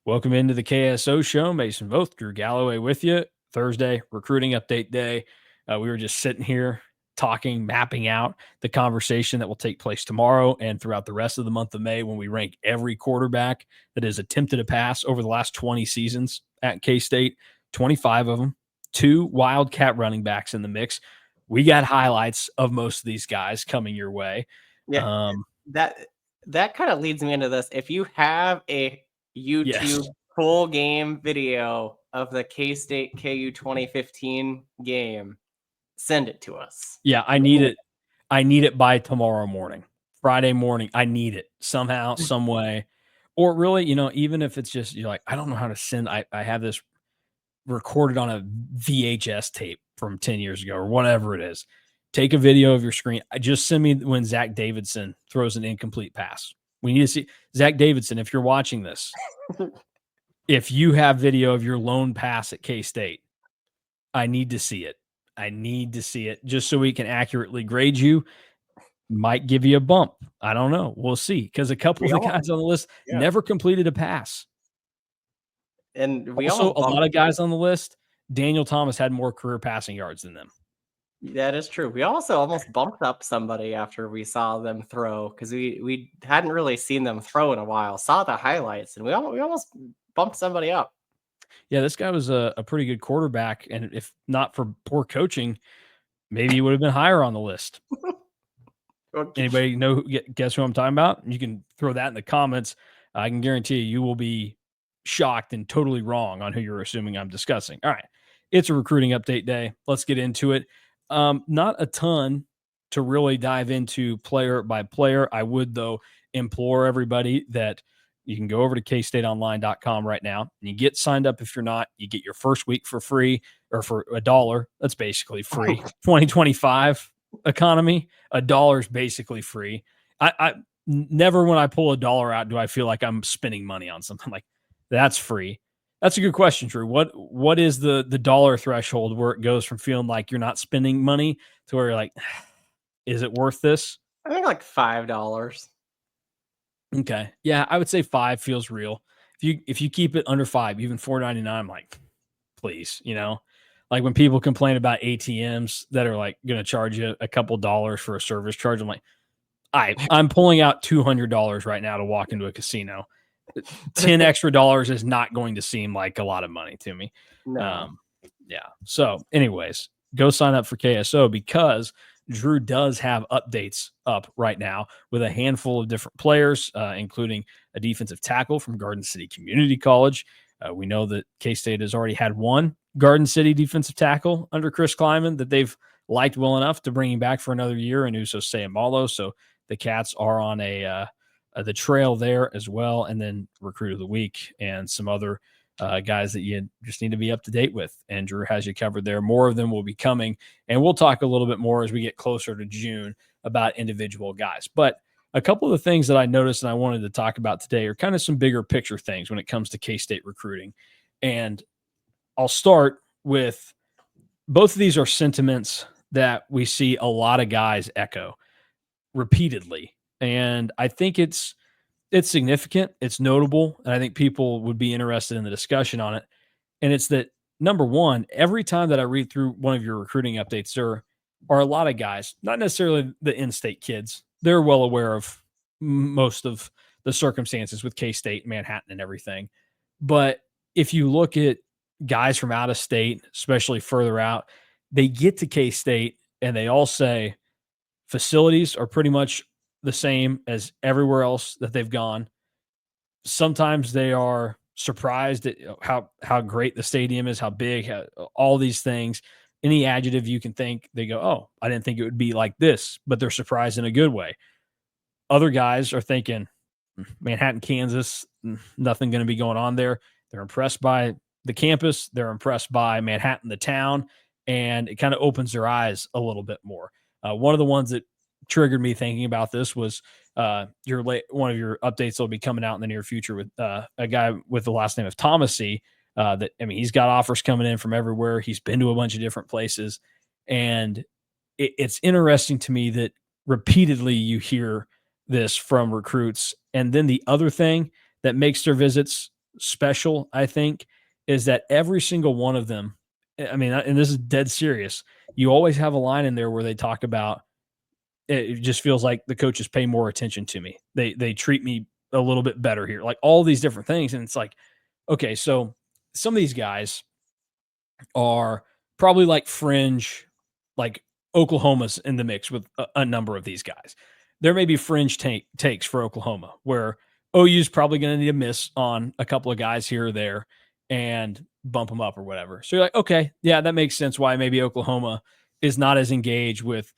Welcome into the KSO show. Mason Voth, Drew Galloway with you. Thursday, recruiting update day. We were just sitting here talking, mapping out the conversation that will take place tomorrow and throughout the rest of the month of May when we rank every quarterback that has attempted a pass over the last 20 seasons at K-State, 25 of them, 2 Wildcat running backs in the mix. We got highlights of most of these guys coming your way. Yeah, that kind of leads me into this. If you have a YouTube Yes. full game video of the K-State KU 2015 game, send it to us. Yeah, I need it. I need it by tomorrow morning, Friday morning. I need it somehow, some way. Or really, even if it's just you're like, I don't know how to send. I have this recorded on a VHS tape from 10 years ago or whatever it is. Take a video of your screen. Just send me when Zach Davidson throws an incomplete pass. We need to see Zach Davidson. If you're watching this, if you have video of your lone pass at K-State, I need to see it. I need to see it just so we can accurately grade you. Might give you a bump. I don't know. We'll see. Because a couple of the guys on the list never completed a pass. And we Also, a lot of guys on the list, Daniel Thomas had more career passing yards than them. That is true. We also almost bumped up somebody after we saw them throw because we hadn't really seen them throw in a while. Saw the highlights, and we almost bumped somebody up. Yeah, this guy was a pretty good quarterback, and if not for poor coaching, maybe he would have been higher on the list. Anybody guess who I'm talking about? You can throw that in the comments. I can guarantee you will be shocked and totally wrong on who you're assuming I'm discussing. All right. It's a recruiting update day. Let's get into it. Not a ton to really dive into player by player. I would, though, implore everybody that you can go over to KStateOnline.com right now and you get signed up. If you're not, you get your first week for free or for $1. That's basically free. 2025 economy, $1 is basically free. I never, when I pull $1 out, do I feel like I'm spending money on something like that's free. That's a good question, Drew. What is the dollar threshold where it goes from feeling like you're not spending money to where you're like, is it worth this? I think like $5. Okay. Yeah, I would say 5 feels real. If you keep it under 5, even $4.99, I'm like, please, like when people complain about ATMs that are like going to charge you a couple dollars for a service charge, I'm like, I'm pulling out $200 right now to walk into a casino. 10 extra dollars is not going to seem like a lot of money to me. No. Yeah. So anyways, go sign up for KSO because Drew does have updates up right now with a handful of different players, including a defensive tackle from Garden City Community College. We know that K-State has already had one Garden City defensive tackle under Chris Kleiman that they've liked well enough to bring him back for another year, and Uso Sayamalo. So the Cats are on the trail there as well, and then recruit of the week and some other guys that you just need to be up to date with. And Drew has you covered there. More of them will be coming, and we'll talk a little bit more as we get closer to June about individual guys. But a couple of the things that I noticed and I wanted to talk about today are kind of some bigger picture things when it comes to K-State recruiting. And I'll start with both of these are sentiments that we see a lot of guys echo repeatedly. And I think it's significant, it's notable, and I think people would be interested in the discussion on it. And it's that, number one, every time that I read through one of your recruiting updates, there are a lot of guys, not necessarily the in-state kids. They're well aware of most of the circumstances with K-State, Manhattan, and everything. But if you look at guys from out of state, especially further out, they get to K-State and they all say facilities are pretty much the same as everywhere else that they've gone. Sometimes they are surprised at how great the stadium is, how big, all these things. Any adjective you can think, they go, oh, I didn't think it would be like this, but they're surprised in a good way. Other guys are thinking, Manhattan, Kansas, nothing going to be going on there. They're impressed by the campus. They're impressed by Manhattan, the town, and it kind of opens their eyes a little bit more. One of the ones that triggered me thinking about this was one of your updates that will be coming out in the near future with a guy with the last name of Thomasy. He's got offers coming in from everywhere. He's been to a bunch of different places, and it's interesting to me that repeatedly you hear this from recruits. And then the other thing that makes their visits special, I think, is that every single one of them, I mean, and this is dead serious, you always have a line in there where they talk about it just feels like the coaches pay more attention to me. They treat me a little bit better here. Like all these different things. And it's like, okay, so some of these guys are probably like fringe, like Oklahoma's in the mix with a number of these guys. There may be fringe takes for Oklahoma where OU's probably going to need a miss on a couple of guys here or there and bump them up or whatever. So you're like, okay, yeah, that makes sense why maybe Oklahoma is not as engaged with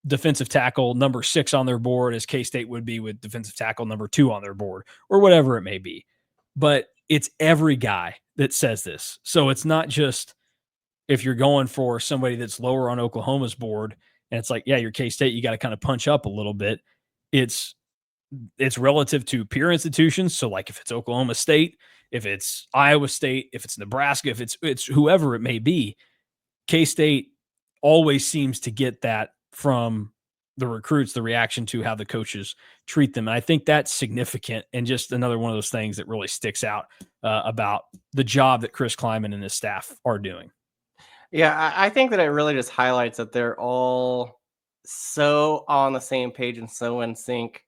defensive tackle number 6 on their board as K-State would be with defensive tackle number 2 on their board or whatever it may be. But it's every guy that says this. So it's not just if you're going for somebody that's lower on Oklahoma's board and it's like, yeah, you're K-State, you got to kind of punch up a little bit. It's relative to peer institutions. So like if it's Oklahoma State, if it's Iowa State, if it's Nebraska, if it's whoever it may be, K-State always seems to get that from the recruits, the reaction to how the coaches treat them. And I think that's significant and just another one of those things that really sticks out about the job that Chris Kleiman and his staff are doing. Yeah, I think that it really just highlights that they're all so on the same page and so in sync.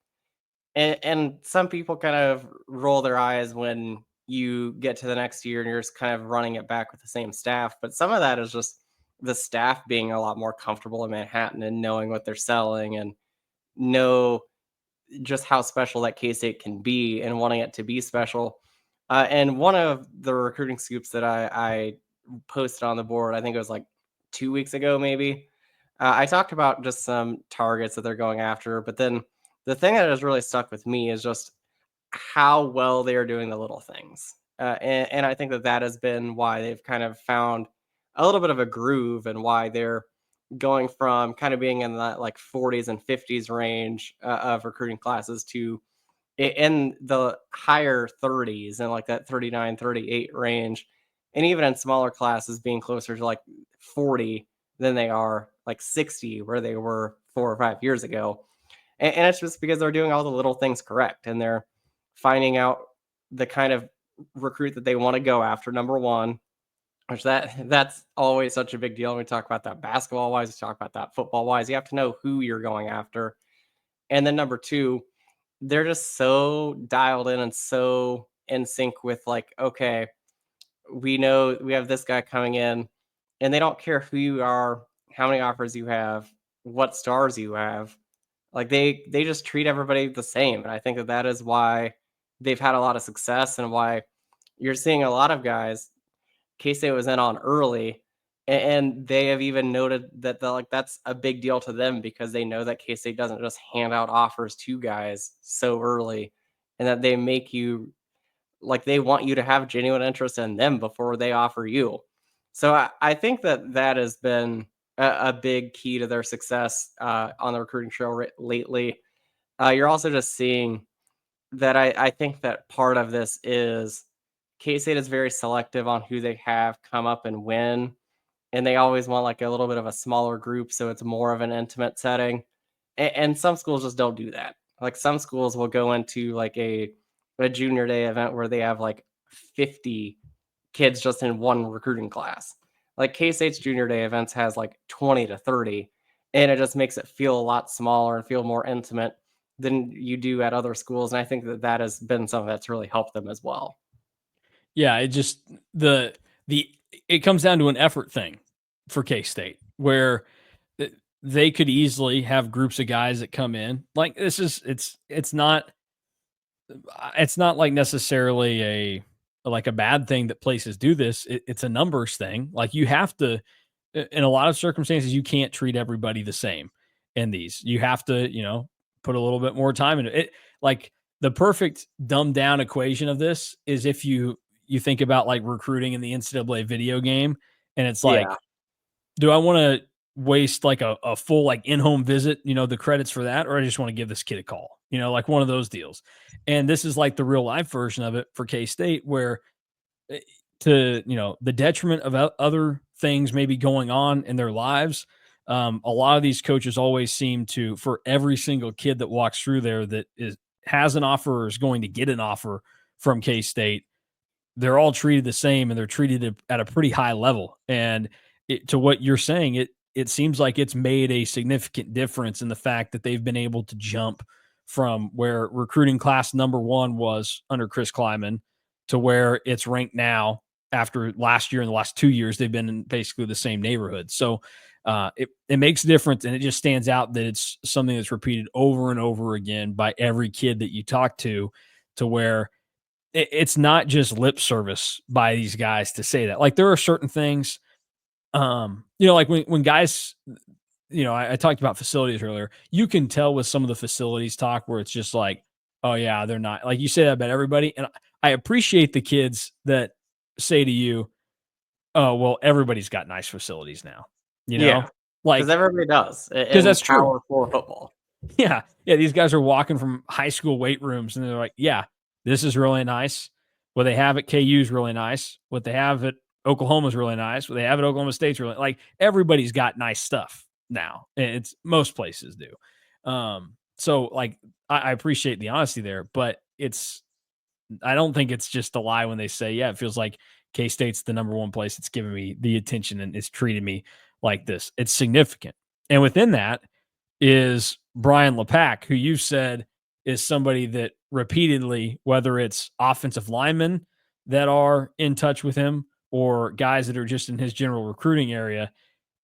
And some people kind of roll their eyes when you get to the next year and you're just kind of running it back with the same staff. But some of that is just the staff being a lot more comfortable in Manhattan and knowing what they're selling and know just how special that K-State can be and wanting it to be special. And one of the recruiting scoops that I posted on the board, I think it was like 2 weeks ago, maybe. I talked about just some targets that they're going after, but then the thing that has really stuck with me is just how well they are doing the little things. And I think that that has been why they've kind of found a little bit of a groove and why they're going from kind of being in that like 40s and 50s range of recruiting classes to in the higher 30s and like that 39, 38 range. And even in smaller classes being closer to like 40 than they are like 60 where they were 4 or 5 years ago. And it's just because they're doing all the little things correct and they're finding out the kind of recruit that they want to go after, number one, which that's always such a big deal. When we talk about that basketball wise, we talk about that football wise. You have to know who you're going after. And then number two, they're just so dialed in and so in sync with like, okay, we know we have this guy coming in, and they don't care who you are, how many offers you have, what stars you have. Like they just treat everybody the same. And I think that that is why they've had a lot of success and why you're seeing a lot of guys K-State was in on early, and they have even noted that like that's a big deal to them because they know that K-State doesn't just hand out offers to guys so early, and that they make you like they want you to have genuine interest in them before they offer you. So I think that that has been a big key to their success on the recruiting trail lately. You're also just seeing that I think that part of this is K-State is very selective on who they have come up and win, and they always want like a little bit of a smaller group, so it's more of an intimate setting. And some schools just don't do that. Like some schools will go into like a junior day event where they have like 50 kids just in one recruiting class. Like K-State's junior day events has like 20 to 30, and it just makes it feel a lot smaller and feel more intimate than you do at other schools. And I think that that has been something that's really helped them as well. Yeah, it just the it comes down to an effort thing for K-State where they could easily have groups of guys that come in. Like this is it's not like necessarily a bad thing that places do this. It's a numbers thing. Like you have to in a lot of circumstances you can't treat everybody the same in these. You have to, put a little bit more time into it. Like the perfect dumbed down equation of this is if you think about like recruiting in the NCAA video game and it's Yeah. like, do I want to waste like a full like in-home visit, the credits for that, or I just want to give this kid a call, like one of those deals. And this is like the real life version of it for K-State where eh, to, the detriment of other things maybe going on in their lives. A lot of these coaches always seem to, for every single kid that walks through there that has an offer or is going to get an offer from K-State, they're all treated the same and they're treated at a pretty high level. And to what you're saying, it seems like it's made a significant difference in the fact that they've been able to jump from where recruiting class number one was under Chris Kleiman to where it's ranked now after last year and the last 2 years, they've been in basically the same neighborhood. So it makes a difference, and it just stands out that it's something that's repeated over and over again by every kid that you talk to where it's not just lip service by these guys to say that. Like there are certain things, like when guys, I talked about facilities earlier. You can tell with some of the facilities talk where it's just like, oh yeah, they're not like you say that about everybody. And I appreciate the kids that say to you, oh, well, everybody's got nice facilities now, Yeah, because like, everybody does because in that's true. Power 4 football. Yeah. Yeah. These guys are walking from high school weight rooms and they're like, yeah, this is really nice. What they have at KU is really nice. What they have at Oklahoma is really nice. What they have at Oklahoma State's really like everybody's got nice stuff now. And it's most places do. So like I appreciate the honesty there, but I don't think it's just a lie when they say, yeah, it feels like K-State's the number one place it's giving me the attention and it's treated me like this. It's significant. And within that is Brian LePack, who you said is somebody that repeatedly, whether it's offensive linemen that are in touch with him or guys that are just in his general recruiting area,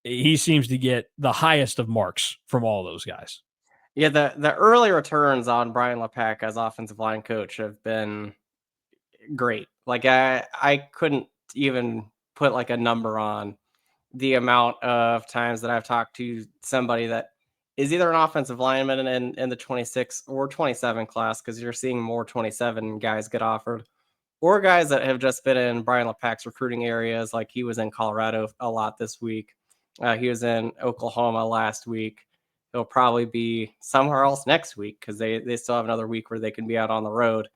he seems to get the highest of marks from all those guys. Yeah, the early returns on Brian LePack as offensive line coach have been great. Like I couldn't even put like a number on the amount of times that I've talked to somebody that is either an offensive lineman in the 26 or 27 class, because you're seeing more 27 guys get offered, or guys that have just been in Brian LePack's recruiting areas. Like he was in Colorado a lot this week. He was in Oklahoma last week. He'll probably be somewhere else next week because they still have another week where they can be out on the road.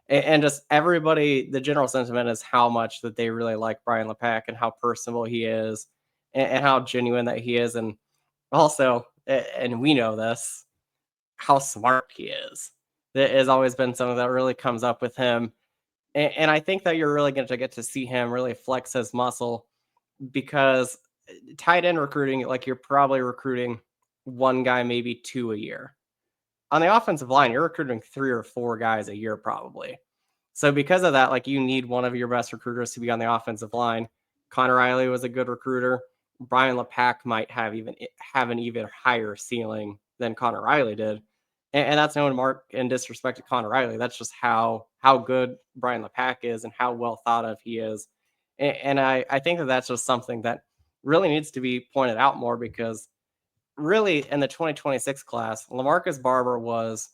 And just everybody, the general sentiment is how much that they really like Brian LePack and how personable he is and how genuine that he is. And also, and we know this, how smart he is. That has always been something that really comes up with him. And I think that you're really going to get to see him really flex his muscle, because tight end recruiting, like you're probably recruiting one guy, maybe two a year. On the offensive line, you're recruiting 3 or 4 guys a year probably. So because of that, like you need one of your best recruiters to be on the offensive line. Connor Riley was a good recruiter. Brian LePack might have an even higher ceiling than Connor Riley did. And that's no mark and disrespect to Connor Riley. That's just how good Brian LePack is and how well thought of he is. And I think that that's just something that really needs to be pointed out more, because really in the 2026 class, LaMarcus Barber was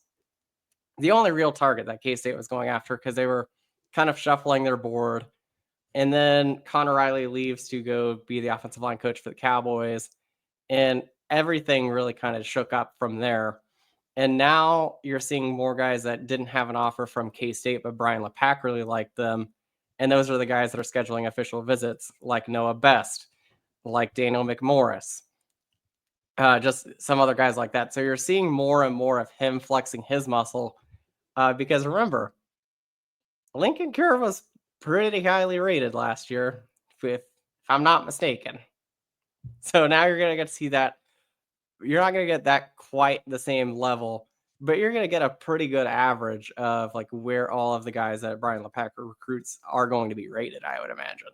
the only real target that K-State was going after, because they were kind of shuffling their board. And then Connor Riley leaves to go be the offensive line coach for the Cowboys. And everything really kind of shook up from there. And now you're seeing more guys that didn't have an offer from K-State, but Brian LePack really liked them. And those are the guys that are scheduling official visits, like Noah Best, like Daniel McMorris, just some other guys like that. So you're seeing more and more of him flexing his muscle, because remember, Lincoln Cure was pretty highly rated last year, if I'm not mistaken. So now you're going to get to see that. You're not going to get that quite the same level, but you're going to get a pretty good average of like where all of the guys that Brian LePack recruits are going to be rated, I would imagine.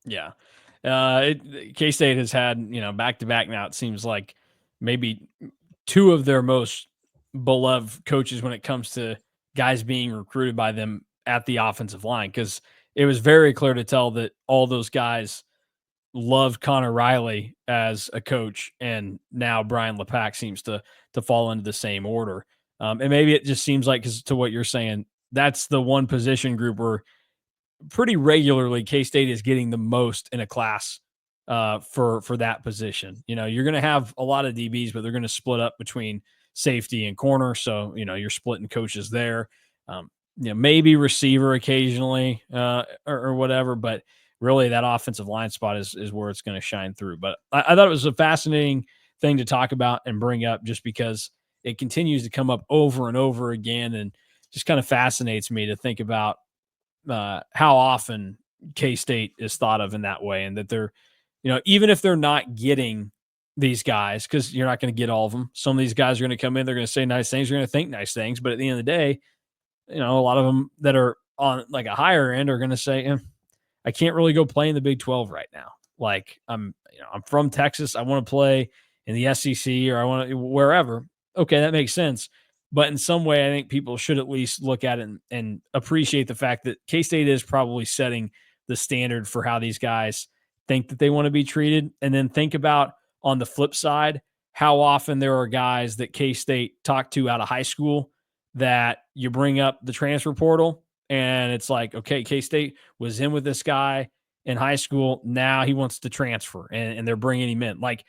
Yeah. K-State has had, back to back now, it seems like maybe 2 of their most beloved coaches when it comes to guys being recruited by them at the offensive line, because it was very clear to tell that all those guys loved Connor Riley as a coach, and now Brian LePack seems to fall into the same order. And maybe it just seems like, because to what you're saying, that's the one position group where pretty regularly K-State is getting the most in a class for that position. You're going to have a lot of DBs, but they're going to split up between safety and corner. So, you're splitting coaches there. Maybe receiver occasionally or whatever, but really that offensive line spot is where it's going to shine through. But I thought it was a fascinating thing to talk about and bring up, just because it continues to come up over and over again, and just kind of fascinates me to think about how often K-State is thought of in that way, and that they're, even if they're not getting these guys, because you're not going to get all of them. Some of these guys are going to come in, they're going to say nice things, you're going to think nice things, but at the end of the day, a lot of them that are on like a higher end are going to say, I can't really go play in the Big 12 right now. Like I'm from Texas. I want to play in the SEC, or I want to wherever. Okay, that makes sense. But in some way, I think people should at least look at it and appreciate the fact that K-State is probably setting the standard for how these guys think that they want to be treated. And then think about, on the flip side, how often there are guys that K-State talked to out of high school that you bring up the transfer portal, and it's like, okay, K-State was in with this guy in high school. Now he wants to transfer, and they're bringing him in. Like,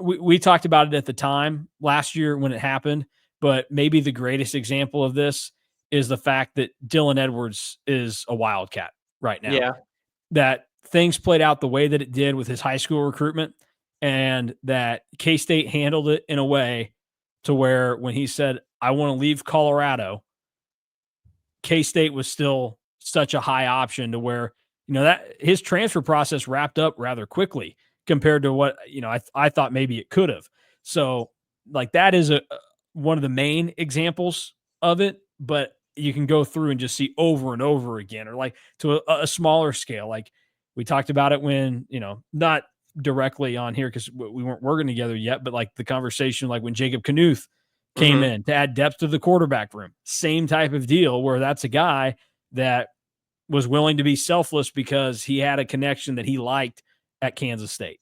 we talked about it at the time last year when it happened, but maybe the greatest example of this is the fact that Dylan Edwards is a Wildcat right now. Yeah. That things played out the way that it did with his high school recruitment, and that K-State handled it in a way to where when he said, I want to leave Colorado, K-State was still such a high option to where, that his transfer process wrapped up rather quickly compared to what, I thought maybe it could have. So like that is one of the main examples of it, but you can go through and just see over and over again, or like to a smaller scale. Like we talked about it when, not directly on here because we weren't working together yet, but like the conversation, like when Jacob Knuth came in to add depth to the quarterback room, same type of deal where that's a guy that was willing to be selfless because he had a connection that he liked at Kansas State.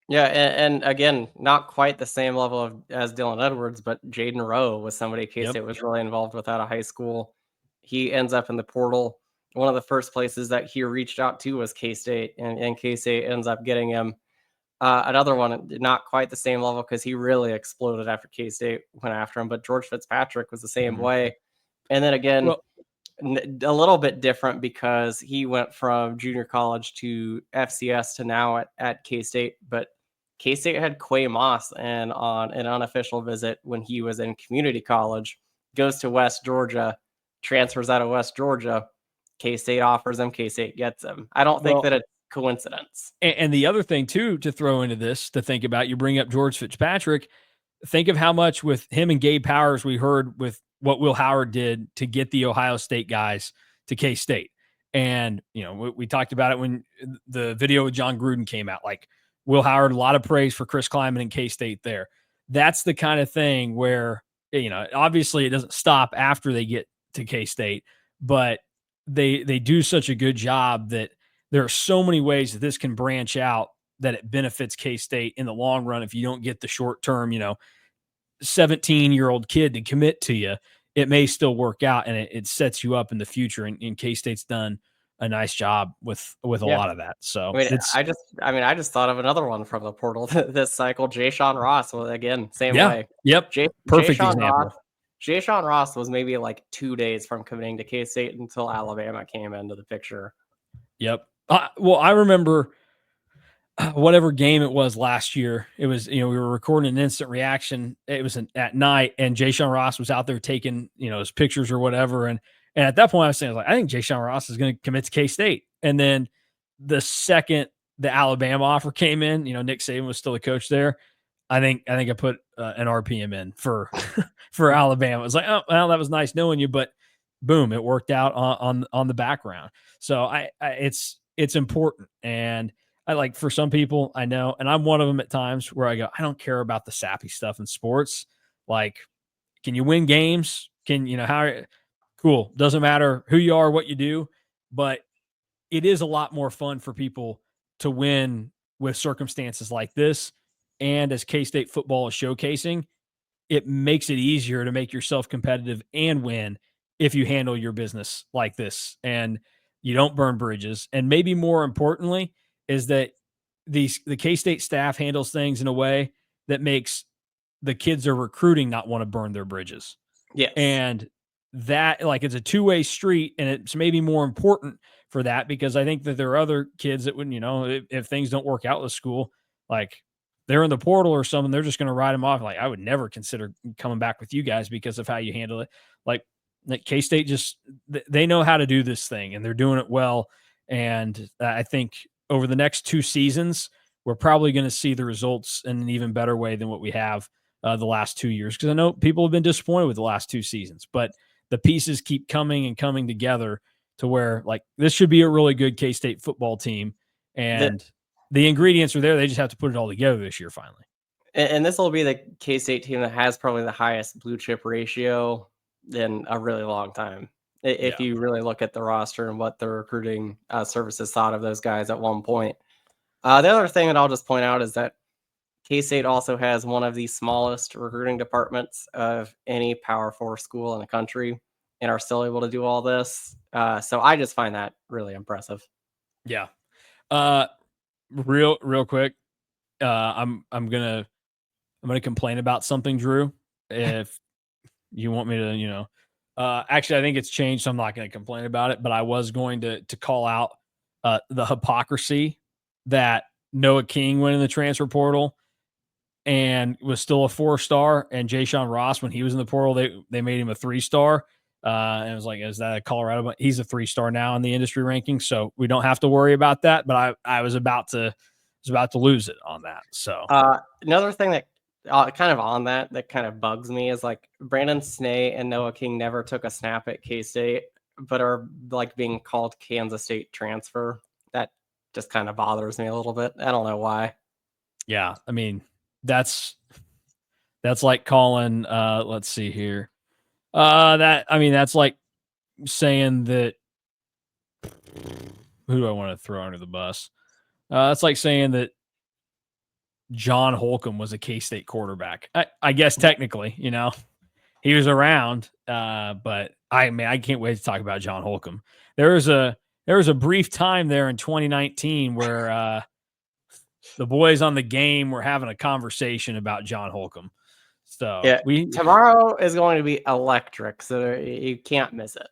Yeah, and again, not quite the same level as Dylan Edwards, but Jaden Row was somebody K-State was really involved with out of high school. He ends up in the portal. One of the first places that he reached out to was K-State, and K-State ends up getting him. Another one, not quite the same level because he really exploded after K-State went after him, but George Fitzpatrick was the same way. And then again, a little bit different because he went from junior college to FCS to now at K-State, but K-State had Quay Moss and on an unofficial visit when he was in community college, goes to West Georgia, transfers out of West Georgia. K-State offers him, K-State gets him. I don't think that it's coincidence. And the other thing too, to throw into this, to think about, you bring up George Fitzpatrick, think of how much with him and Gabe Powers we heard with what Will Howard did to get the Ohio State guys to K-State. And, we talked about it when the video with John Gruden came out, like Will Howard, a lot of praise for Chris Kleiman and K-State there. That's the kind of thing where, obviously it doesn't stop after they get to K-State, but they do such a good job that there are so many ways that this can branch out that it benefits K-State in the long run. If you don't get the short term, 17-year-old kid to commit to you, it may still work out, and it sets you up in the future. And K-State's done a nice job with a lot of that. So I just thought of another one from the portal this cycle. Jayshon Ross was again same way. Yep. Perfect example. Jayshon Ross was maybe like 2 days from committing to K-State until Alabama came into the picture. Yep. Well, I remember whatever game it was last year. It was, we were recording an instant reaction. It was at night, and Jayshon Ross was out there taking, his pictures or whatever. And at that point I was saying, I think Jayshon Ross is going to commit to K-State. And then the second the Alabama offer came in, Nick Saban was still a coach there. I think I put an RPM in for Alabama. It was like, oh, well, that was nice knowing you, but boom, it worked out on the background. So it's important. And I like, for some people I know, and I'm one of them at times where I go, I don't care about the sappy stuff in sports. Like, can you win games? Cool. Doesn't matter who you are, what you do, but it is a lot more fun for people to win with circumstances like this. And as K-State football is showcasing, it makes it easier to make yourself competitive and win if you handle your business like this and you don't burn bridges. And maybe more importantly is that the K-State staff handles things in a way that makes the kids they're recruiting not want to burn their bridges. Yes. And that, like, it's a two-way street, and it's maybe more important for that because I think that there are other kids that wouldn't, if things don't work out with school, like they're in the portal or something, they're just going to write them off. Like, I would never consider coming back with you guys because of how you handle it. Like, that K-State they know how to do this thing, and they're doing it well. And I think over the next 2 seasons, we're probably going to see the results in an even better way than what we have the last 2 years. Because I know people have been disappointed with the last 2 seasons, but the pieces keep coming and coming together to where like this should be a really good K-State football team. And the ingredients are there. They just have to put it all together this year finally. And this will be the K-State team that has probably the highest blue chip ratio in a really long time. If you really look at the roster and what the recruiting services thought of those guys at one point. The other thing that I'll just point out is that K-State also has one of the smallest recruiting departments of any Power 4 school in the country and are still able to do all this. So I just find that really impressive. Yeah. Real quick. I'm gonna complain about something, Drew. If you want me to, actually, I think it's changed, so I'm not going to complain about it. But I was going to call out the hypocrisy that Noah King went in the transfer portal and was still a 4-star, and Jayshon Ross, when he was in the portal, they made him a 3-star. And it was like, is that a Colorado? But he's a 3-star now in the industry ranking, so we don't have to worry about that. But I was about to lose it on that. So another thing that kind of on that kind of bugs me is like Brandon Snee and Noah King never took a snap at K-State, but are like being called Kansas State transfer. That just kind of bothers me a little bit. I don't know why. Yeah, I mean that's like calling. Let's see here. That's like saying that. Who do I want to throw under the bus? That's like saying that John Holcomb was a K-State quarterback. I guess technically, he was around, but I can't wait to talk about John Holcomb. There was a brief time there in 2019 where the boys on the game were having a conversation about John Holcomb. So yeah, tomorrow is going to be electric, so you can't miss it.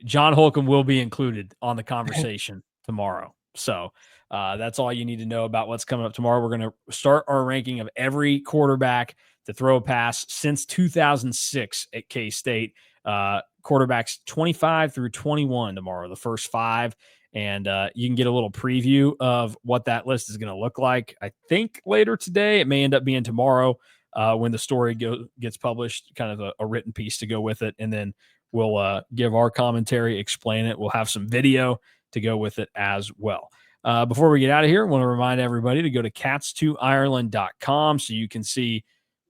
John Holcomb will be included on the conversation tomorrow. So that's all you need to know about what's coming up tomorrow. We're going to start our ranking of every quarterback to throw a pass since 2006 at K-State. Quarterbacks 25 through 21 tomorrow, the first 5. And you can get a little preview of what that list is going to look like. I think later today. It may end up being tomorrow when the story gets published, kind of a written piece to go with it. And then we'll give our commentary, explain it. We'll have some video to go with it as well. Before we get out of here, I want to remind everybody to go to cats2ireland.com so you can see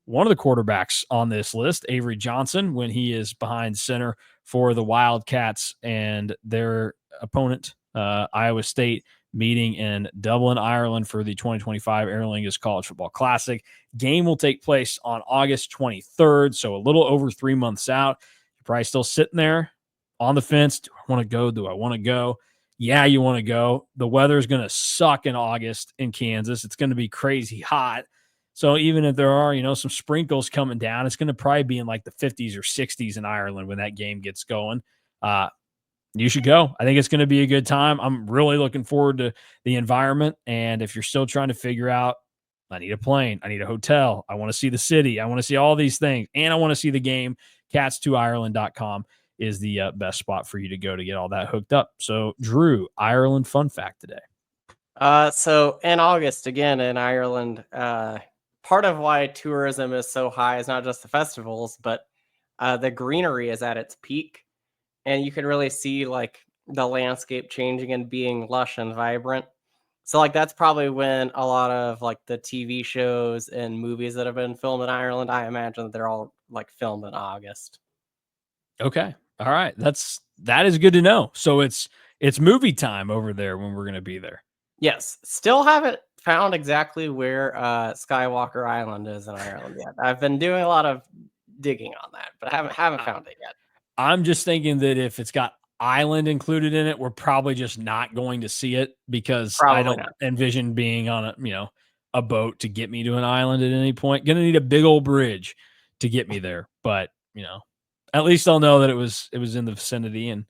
one of the quarterbacks on this list, Avery Johnson, when he is behind center for the Wildcats and their opponent, Iowa State, meeting in Dublin, Ireland for the 2025 Aer Lingus College Football Classic. Game will take place on August 23rd, so a little over 3 months out. You're probably still sitting there on the fence. Do I want to go? Do I want to go? Yeah, you want to go. The weather is going to suck in August in Kansas. It's going to be crazy hot. So even if there are, some sprinkles coming down, it's going to probably be in like the 50s or 60s in Ireland when that game gets going. You should go. I think it's going to be a good time. I'm really looking forward to the environment. And if you're still trying to figure out, I need a plane, I need a hotel, I want to see the city, I want to see all these things, and I want to see the game, cats2ireland.com is the best spot for you to go to get all that hooked up. So, Drew, Ireland fun fact today. So in August, again, in Ireland, part of why tourism is so high is not just the festivals, but the greenery is at its peak. And you can really see like the landscape changing and being lush and vibrant. So like that's probably when a lot of like the TV shows and movies that have been filmed in Ireland, I imagine that they're all like filmed in August. Okay. All right. That is good to know. So it's movie time over there when we're going to be there. Yes. Still haven't found exactly where Skywalker Island is in Ireland yet. I've been doing a lot of digging on that, but I haven't found it yet. I'm just thinking that if it's got island included in it, we're probably just not going to see it because I don't envision being on a boat to get me to an island at any point. Going to need a big old bridge to get me there, but at least I'll know that it was in the vicinity. And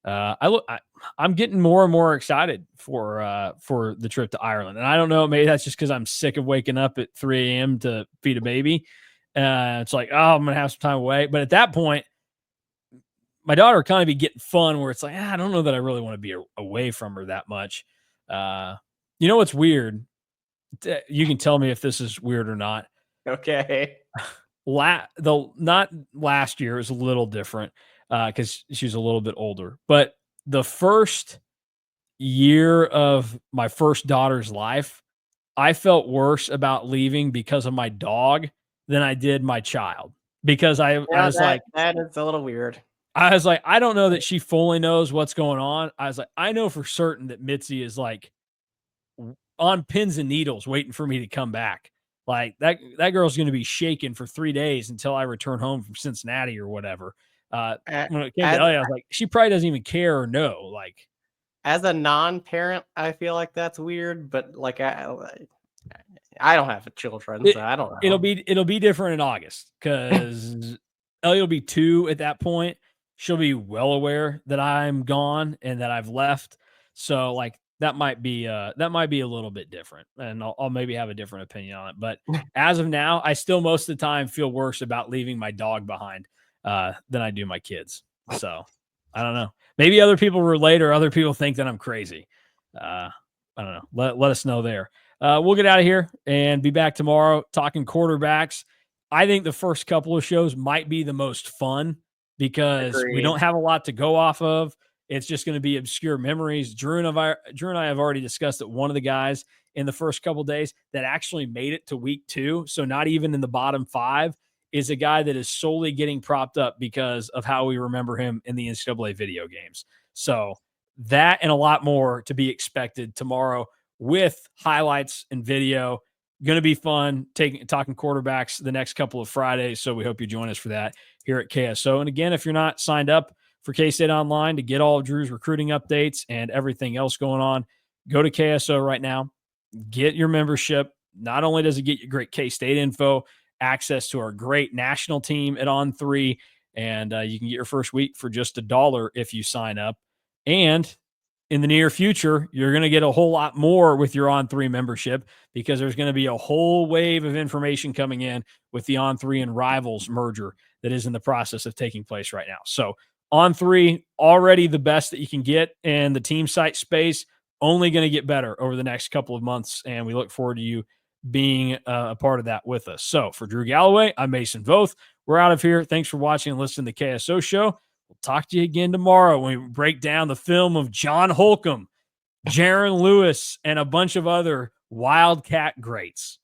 I'm getting more and more excited for the trip to Ireland. And I don't know, maybe that's just because I'm sick of waking up at 3 a.m. to feed a baby. It's like, oh, I'm going to have some time away. But at that point, my daughter would kind of be getting fun where it's like, I don't know that I really want to be away from her that much. You know what's weird? You can tell me if this is weird or not. Okay. Not last year, it was a little different because she was a little bit older. But the first year of my first daughter's life, I felt worse about leaving because of my dog than I did my child. Because Yeah, that is a little weird. I was like, I don't know that she fully knows what's going on. I was like, I know for certain that Mitzi is like on pins and needles waiting for me to come back. Like that girl's going to be shaking for 3 days until I return home from Cincinnati or whatever. A- When it came to As Ellie, I was like, she probably doesn't even care or know. Like, as a non-parent, I feel like that's weird, but like I don't have children, It so I don't it'll know. be different in August because Ellie will be 2 at that point. She'll be well aware that I'm gone and that I've left. So, like, that might be a little bit different, and I'll maybe have a different opinion on it. But as of now, I still most of the time feel worse about leaving my dog behind, than I do my kids. So, I don't know. Maybe other people relate or other people think that I'm crazy. I don't know. Let us know there. We'll get out of here and be back tomorrow talking quarterbacks. I think the first couple of shows might be the most fun because we Agreed. don't have a lot to go off of. It's just going to be obscure memories. Drew and I have already discussed that one of the guys in the first couple of days that actually made it to week 2, so not even in the bottom 5, is a guy that is solely getting propped up because of how we remember him in the NCAA video games. So that and a lot more to be expected tomorrow with highlights and video. Going to be fun talking quarterbacks the next couple of Fridays. So we hope you join us for that here at KSO. And again, if you're not signed up for K-State Online to get all of Drew's recruiting updates and everything else going on, go to KSO right now. Get your membership. Not only does it get you great K-State info, access to our great national team at On3, and you can get your first week for just $1 if you sign up. And in the near future, you're going to get a whole lot more with your On3 membership because there's going to be a whole wave of information coming in with the On3 and Rivals merger that is in the process of taking place right now. So On3, already the best that you can get in the team site space, only going to get better over the next couple of months. And we look forward to you being a part of that with us. So for Drew Galloway, I'm Mason Voth. We're out of here. Thanks for watching and listening to the KSO Show. We'll talk to you again tomorrow when we break down the film of John Holcomb, Jaron Lewis, and a bunch of other Wildcat greats.